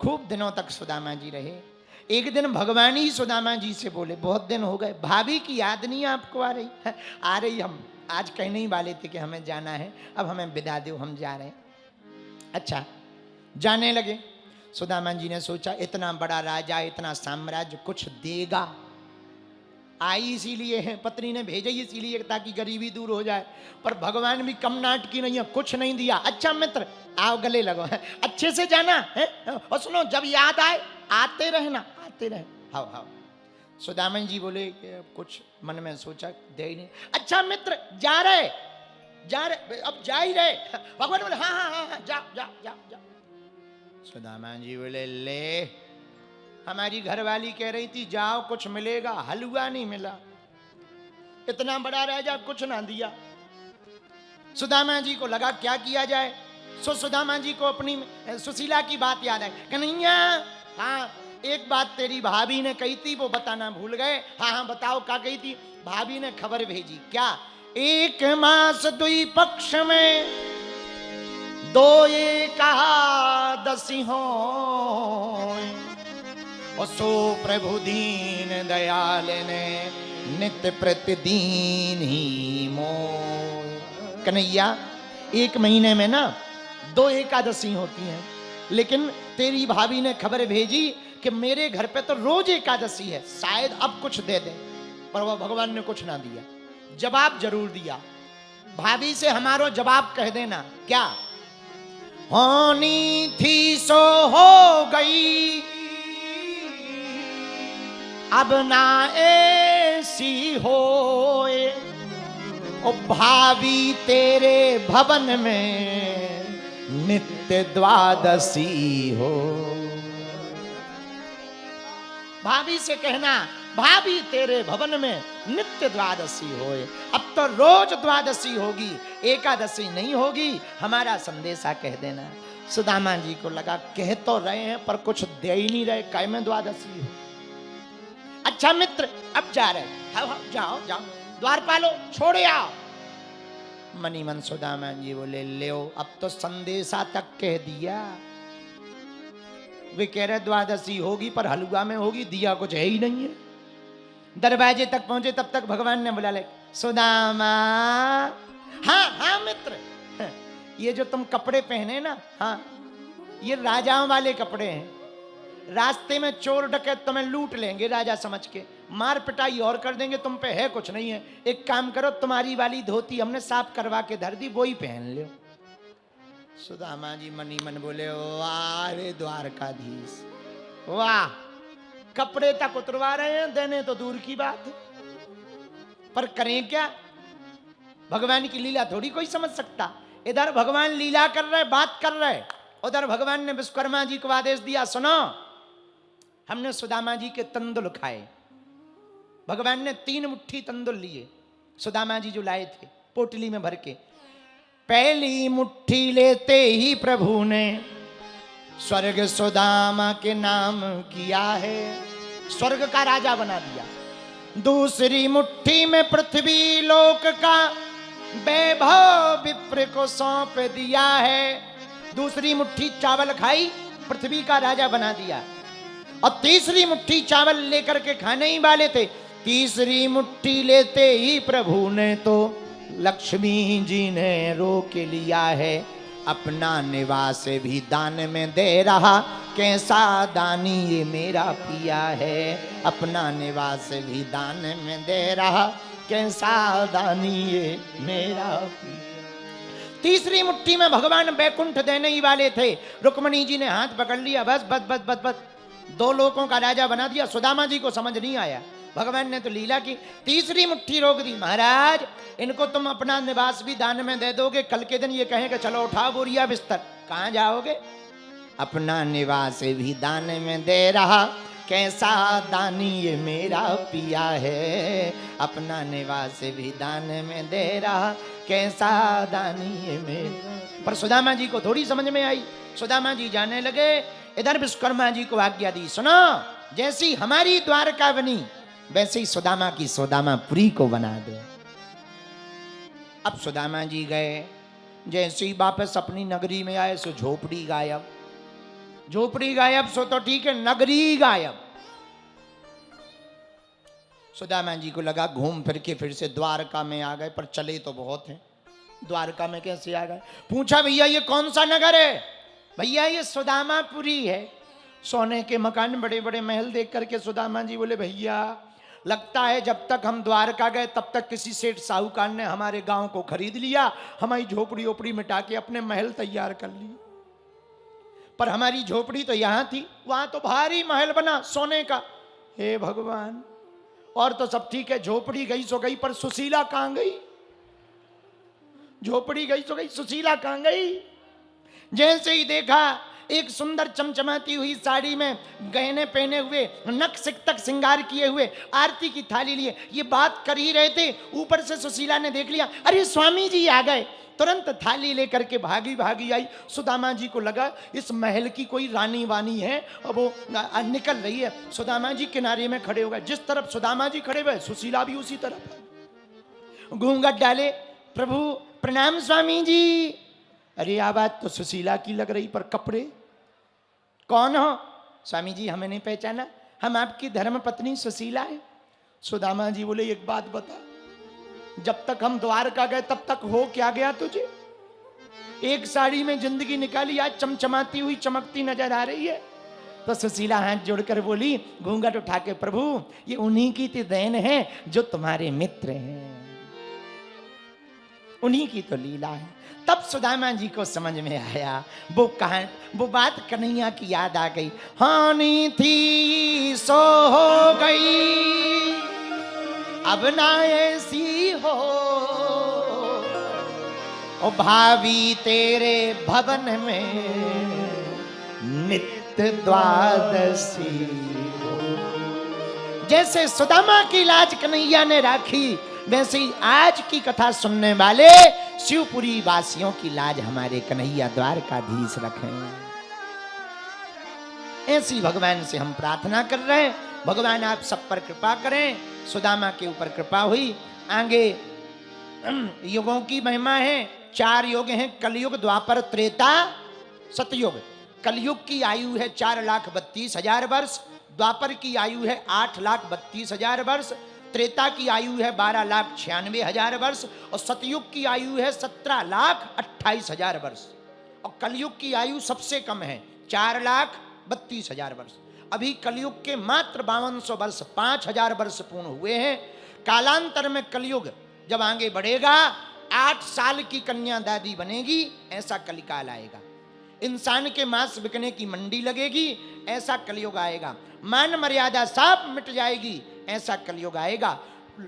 खूब दिनों तक सुदामा जी रहे। एक दिन भगवान ही सुदामा जी से बोले, बहुत दिन हो गए, भाभी की याद नहीं आपको आ रही? आ रही, हम आज कहने ही वाले थे कि हमें जाना है, अब हमें विदा दो, हम जा रहे हैं। अच्छा, जाने लगे। सुदामा जी ने सोचा इतना बड़ा राजा, इतना साम्राज्य, कुछ देगा। आई इसीलिए है, पत्नी ने भेजा ही इसीलिए ताकि गरीबी दूर हो जाए, पर भगवान भी कम नाटकी नहीं है, कुछ नहीं दिया। अच्छा मित्र, आओ गले लगो, अच्छे से जाना है, और सुनो जब याद आए आते रहना, आते रहे। हाओ हाओ। सुदामा जी बोले कुछ मन में सोचा, दे ही नहीं। अच्छा मित्र, जा रहे, अब जा ही रहे। भगवान बोले हाँ हाँ हाँ, जाओ जाओ जाओ जाओ। सुदामा जी बोले ले, हमारी घरवाली कह रही थी जाओ कुछ मिलेगा, हलवा नहीं मिला, इतना बड़ा राजा कुछ ना दिया। सुदामा जी को लगा क्या किया जाए। सुदामा जी को अपनी सुशीला की बात याद है। कन्हैया, हाँ एक बात तेरी भाभी ने कही थी वो बताना भूल गए। हाँ हाँ बताओ क्या कही थी? भाभी ने खबर भेजी। क्या? 1 मास 2 पक्ष में 2 एकादशी हो, सो प्रभु दीन दयाल ने नित्य प्रतिदीन ही मोह। कन्हैया, 1 महीने में ना 2 एकादशी होती हैं, लेकिन तेरी भाभी ने खबर भेजी कि मेरे घर पे तो रोज एकादशी है, शायद अब कुछ दे दे। पर वह भगवान ने कुछ ना दिया। जवाब जरूर दिया। भाभी से हमारो जवाब कह देना। क्या? होनी थी सो हो गई, अब ना ऐसी होए, ओ भाभी तेरे भवन में नित्य द्वादशी हो। भाभी से कहना, भाभी तेरे भवन में नित्य द्वादशी होए। अब तो रोज द्वादशी होगी, एकादशी नहीं होगी, हमारा संदेशा कह देना। सुदामा जी को लगा कह तो रहे हैं पर कुछ दे ही नहीं रहे, कै में द्वादशी हो। अच्छा मित्र, अब जा रहे, हाँ जाओ जाओ, द्वारपालो छोड़े आओ। मनी मन सुदामा जी बोले ले, अब तो संदेशा तक कह दिया। वे कह रहे द्वादशी होगी पर हलवा में होगी, दिया कुछ है ही नहीं है। दरवाजे तक पहुंचे तब तक भगवान ने बुला ले, सुदामा। हाँ हाँ मित्र, ये जो तुम कपड़े पहने ना, हाँ ये राजाओं वाले कपड़े हैं। रास्ते में चोर डकैत तुम्हें लूट लेंगे राजा समझ के, मार पिटाई और कर देंगे, तुम पे है कुछ नहीं है। एक काम करो, तुम्हारी वाली धोती हमने साफ करवा के धर दी, वो ही पहन लो। सुदामा जी मनी मन बोले वाह रे द्वारकाधीश, वाह, कपड़े तक उतरवा रहे हैं, देने तो दूर की बात है, पर करें क्या? भगवान की लीला थोड़ी कोई समझ सकता। इधर भगवान लीला कर रहे, बात कर रहे, उधर भगवान ने विश्वकर्मा जी को आदेश दिया, सुनो हमने सुदामा जी के तंदुल खाए। भगवान ने 3 मुट्ठी तंदुल लिए, सुदामा जी जो लाए थे पोटली में भर के। पहली मुट्ठी लेते ही प्रभु ने स्वर्ग सुदामा के नाम किया है, स्वर्ग का राजा बना दिया। दूसरी मुट्ठी में पृथ्वी लोक का वैभव विप्र को सौंप दिया है। दूसरी मुट्ठी चावल खाई, पृथ्वी का राजा बना दिया। और तीसरी मुट्ठी चावल लेकर के खाने ही वाले थे, तीसरी मुट्ठी लेते ही प्रभु ने तो लक्ष्मी जी ने रोक लिया है। अपना निवास भी दान में दे रहा, कैसा दानी ये मेरा पिया है। अपना निवास भी दान में दे रहा, कैसा दानी ये मेरा पिया। तीसरी मुट्ठी में भगवान बैकुंठ देने ही वाले थे, रुक्मणी जी ने हाथ पकड़ लिया, बस बस बस बस बस, 2 लोकों का राजा बना दिया। सुदामा जी को समझ नहीं आया, भगवान ने तो लीला की। तीसरी मुट्ठी रोक दी, महाराज इनको तुम अपना निवास भी दान में दे दोगे, कल के दिन ये कहेंगे चलो उठाओ बोरिया बिस्तर, कहाँ जाओगे? अपना निवास भी दान में दे रहा, कैसा दानी ये मेरा पिया है। अपना निवास भी दान में दे रहा, कैसा दानी ये मेरा। पर सुदामा जी को थोड़ी समझ में आई। सुदामा जी जाने लगे, इधर विश्वकर्मा जी को आज्ञा दी, सुनो जैसी हमारी द्वारका बनी वैसे ही सुदामा की सुदामापुरी को बना दो। अब सुदामा जी गए, जैसे ही वापस अपनी नगरी में आए सो झोपड़ी गायब। झोपड़ी गायब सो तो ठीक है, नगरी गायब। सुदामा जी को लगा घूम फिर के फिर से द्वारका में आ गए, पर चले तो बहुत हैं, द्वारका में कैसे आ गए? पूछा भैया ये कौन सा नगर है? भैया ये सुदामापुरी है। सोने के मकान, बड़े बड़े महल देख करके सुदामा जी बोले भैया लगता है जब तक हम द्वारका गए तब तक किसी सेठ साहूकार ने हमारे गांव को खरीद लिया, हमारी झोपड़ी ओपड़ी मिटा के अपने महल तैयार कर लिए। पर हमारी झोपड़ी तो यहां थी, वहां तो भारी महल बना सोने का। हे भगवान, और तो सब ठीक है, झोपड़ी गई सो गई, पर सुशीला कहां गई? झोपड़ी गई सो गई, सुशीला कहां गई? जैसे ही देखा एक सुंदर चमचमाती हुई साड़ी में गहने पहने हुए, नक तक श्रृंगार किए हुए, आरती की थाली लिए, ये बात कर ही रहे थे, ऊपर से सुशीला ने देख लिया, अरे स्वामी जी आ गए। तुरंत थाली लेकर के भागी भागी आई। सुदामा जी को लगा इस महल की कोई रानी वानी है और वो निकल रही है। सुदामा जी किनारे में खड़े हो गए, जिस तरफ सुदामा जी खड़े हुए सुशीला भी उसी तरफ। घूंघट डाले, प्रभु प्रणाम स्वामी जी। अरे आवाज तो सुशीला की लग रही, पर कपड़े कौन हो? स्वामी जी हमें नहीं पहचाना, हम आपकी धर्म पत्नी सुशीला है। सुदामा जी बोले एक बात बता, जब तक हम द्वारका गए तब तक हो क्या गया तुझे? एक साड़ी में जिंदगी निकाली, आज चमचमाती हुई चमकती नजर आ रही है। तो सुशीला हाथ जोड़कर बोली घूंघट उठा के, प्रभु ये उन्हीं की तो देन है जो तुम्हारे मित्र हैं, उन्हीं की तो लीला है। तब सुदामा जी को समझ में आया, वो बात कन्हैया की याद आ गई। हानि थी सो हो गई, अब ना ऐसी हो, ओ भावी तेरे भवन में नित्य द्वादशी हो। जैसे सुदामा की लाज कन्हैया ने राखी, वैसे ही आज की कथा सुनने वाले शिवपुरी वासियों की लाज हमारे कन्हैया द्वारकाधीश रखें। ऐसी भगवान से हम प्रार्थना कर रहे हैं, भगवान आप सब पर कृपा करें। सुदामा के ऊपर कृपा हुई। आगे युगों की महिमा है, 4 युग हैं, कलयुग, द्वापर, त्रेता, सतयुग। कलयुग की आयु है 4,32,000 वर्ष, द्वापर की आयु है 8,32,000 वर्ष, त्रेता की आयु है 12,96,000 वर्ष और सतयुग की आयु है 17,28,000 वर्ष। और कलयुग की आयु सबसे कम है 4,32,000 वर्ष। अभी कलयुग के मात्र 5200 वर्ष, 5,000 वर्ष पूर्ण हुए हैं। कालांतर में कलयुग जब आगे बढ़ेगा, 8 साल की कन्या दादी बनेगी, ऐसा कलिकाल आएगा। इंसान के मांस बिकने की मंडी लगेगी, ऐसा कलयुग आएगा। मान मर्यादा सब मिट जाएगी, ऐसा कलयुग आएगा।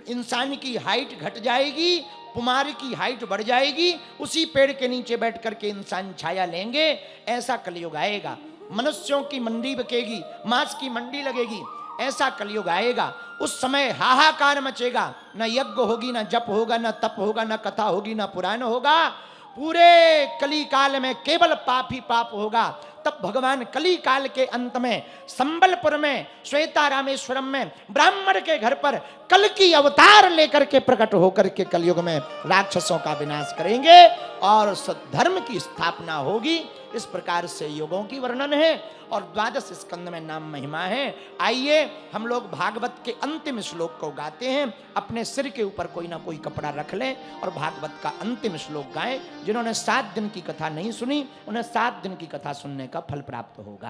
इंसान की हाइट घट जाएगी, कुमार की हाइट बढ़ जाएगी, उसी पेड़ के नीचे बैठ करके इंसान छाया लेंगे, ऐसा कलयुग आएगा। मनुष्यों की मंडी बिकेगी, मांस की मंडी लगेगी, ऐसा कलयुग आएगा। उस समय हाहाकार मचेगा, न यज्ञ होगी, न जप होगा, न तप होगा, न कथा होगी, न पुराण होगा। पूरे कली काल में केवल पाप ही पाप होगा। तब भगवान कली काल के अंत में संबलपुर में श्वेता रामेश्वरम में ब्राह्मण के घर पर कल की अवतार लेकर के प्रकट होकर के कलयुग में राक्षसों का विनाश करेंगे और धर्म की स्थापना होगी। इस प्रकार से युगों की वर्णन है और 12 स्कंद में नाम महिमा है। आइए हम लोग भागवत के अंतिम श्लोक को गाते हैं। अपने सिर के ऊपर कोई ना कोई कपड़ा रख लें और भागवत का अंतिम श्लोक गाएं। जिन्होंने 7 दिन की कथा नहीं सुनी, उन्हें 7 दिन की कथा सुनने का फल प्राप्त होगा।